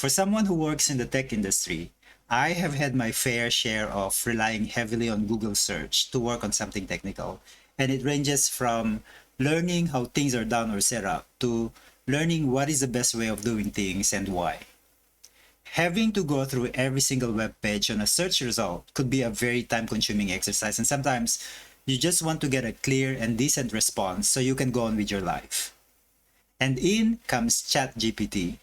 For someone who works in the tech industry, I have had my fair share of relying heavily on Google search to work on something technical. And it ranges from learning how things are done or set up to learning what is the best way of doing things and why. Having to go through every single web page on a search result could be a very time consuming exercise, and sometimes you just want to get a clear and decent response so you can go on with your life. And in comes ChatGPT,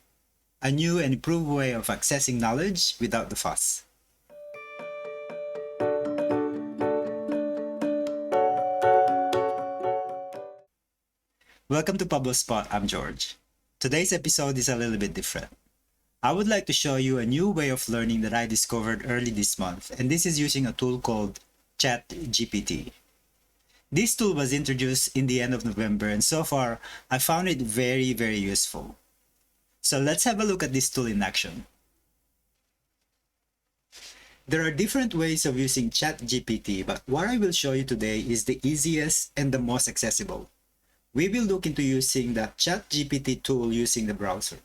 a new and improved way of accessing knowledge without the fuss. Welcome to Pablo Spot, I'm George. Today's episode is a little bit different. I would like to show you a new way of learning that I discovered early this month, and this is using a tool called ChatGPT. This tool was introduced in the end of November, and so far I found it very useful. So let's have a look at this tool in action. There are different ways of using ChatGPT, but what I will show you today is the easiest and the most accessible. We will look into using the ChatGPT tool using the browser.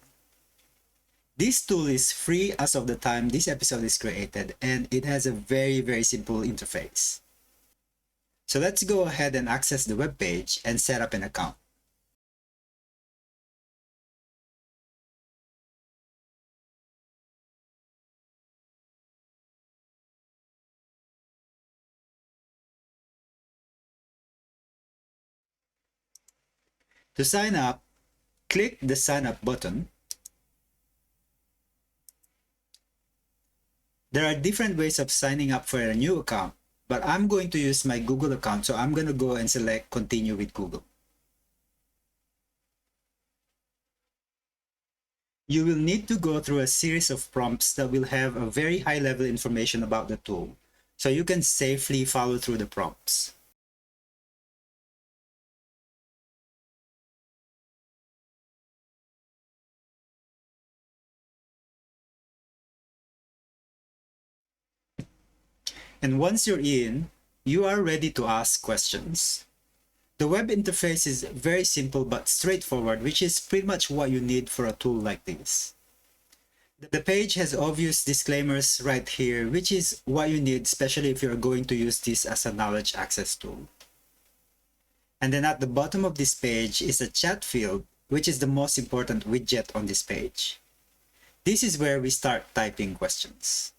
This tool is free as of the time this episode is created, and it has a very simple interface. So let's go ahead and access the web page and set up an account. To sign up, click the sign up button. There are different ways of signing up for a new account, but I'm going to use my Google account, so I'm going to go and select continue with Google. You will need to go through a series of prompts that will have a very high level information about the tool, so you can safely follow through the prompts. And once you're in, you are ready to ask questions. The web interface is very simple but straightforward, which is pretty much what you need for a tool like this. The page has obvious disclaimers right here, which is what you need, especially if you're going to use this as a knowledge access tool. And then at the bottom of this page is a chat field, which is the most important widget on this page. This is where we start typing questions.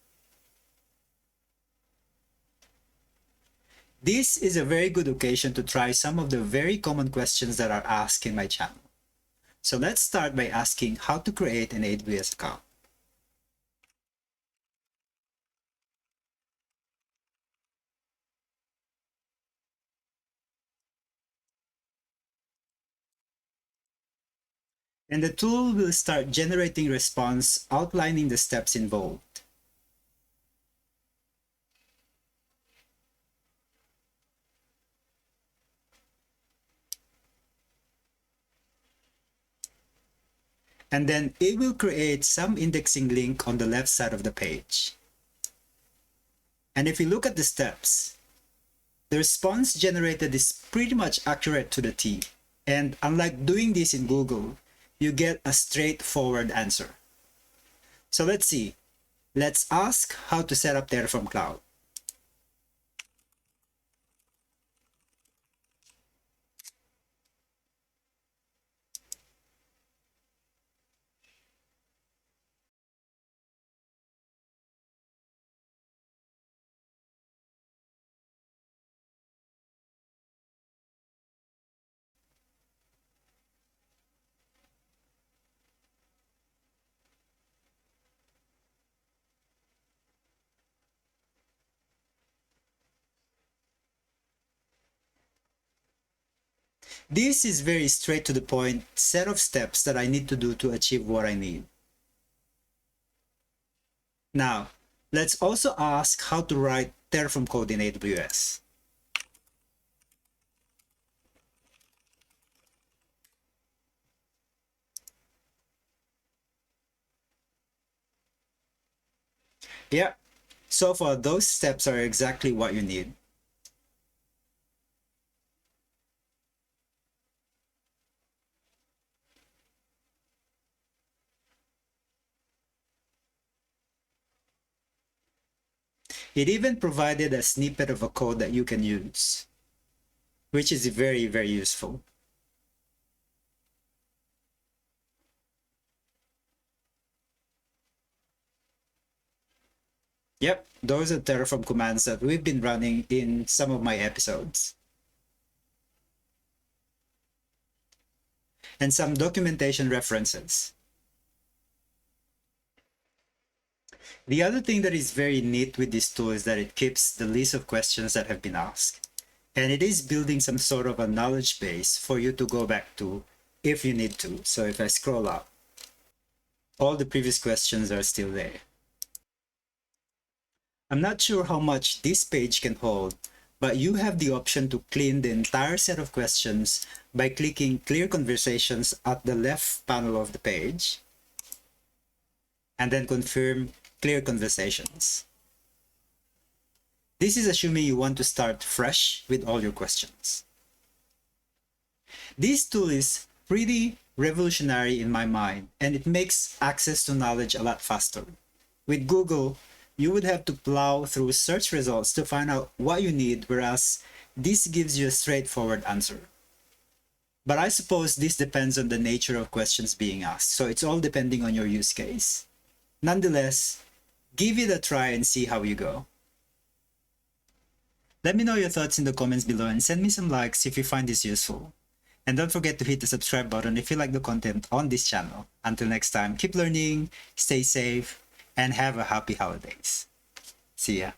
This is a very good occasion to try some of the very common questions that are asked in my channel. So let's start by asking how to create an AWS account. And the tool will start generating response outlining the steps involved. And then it will create some indexing link on the left side of the page. And if you look at the steps, the response generated is pretty much accurate to the T. And unlike doing this in Google, you get a straightforward answer. So let's see. Let's ask how to set up Terraform Cloud. This is very straight to the point set of steps that I need to do to achieve what I need. Now, let's also ask how to write Terraform code in AWS. Yeah, so far those steps are exactly what you need. It even provided a snippet of a code that you can use, which is very, very useful. Yep, those are Terraform commands that we've been running in some of my episodes. And some documentation references. The other thing that is very neat with this tool is that it keeps the list of questions that have been asked. And it is building some sort of a knowledge base for you to go back to if you need to. So if I scroll up, all the previous questions are still there. I'm not sure how much this page can hold, but you have the option to clean the entire set of questions by clicking Clear Conversations at the left panel of the page, and then confirm Clear Conversations. This is assuming you want to start fresh with all your questions. This tool is pretty revolutionary in my mind, and it makes access to knowledge a lot faster. With Google, you would have to plow through search results to find out what you need, whereas this gives you a straightforward answer. But I suppose this depends on the nature of questions being asked, so it's all depending on your use case. Nonetheless, give it a try and see how you go. Let me know your thoughts in the comments below and send me some likes if you find this useful. And don't forget to hit the subscribe button if you like the content on this channel. Until next time, keep learning, stay safe, and have a happy holidays. See ya.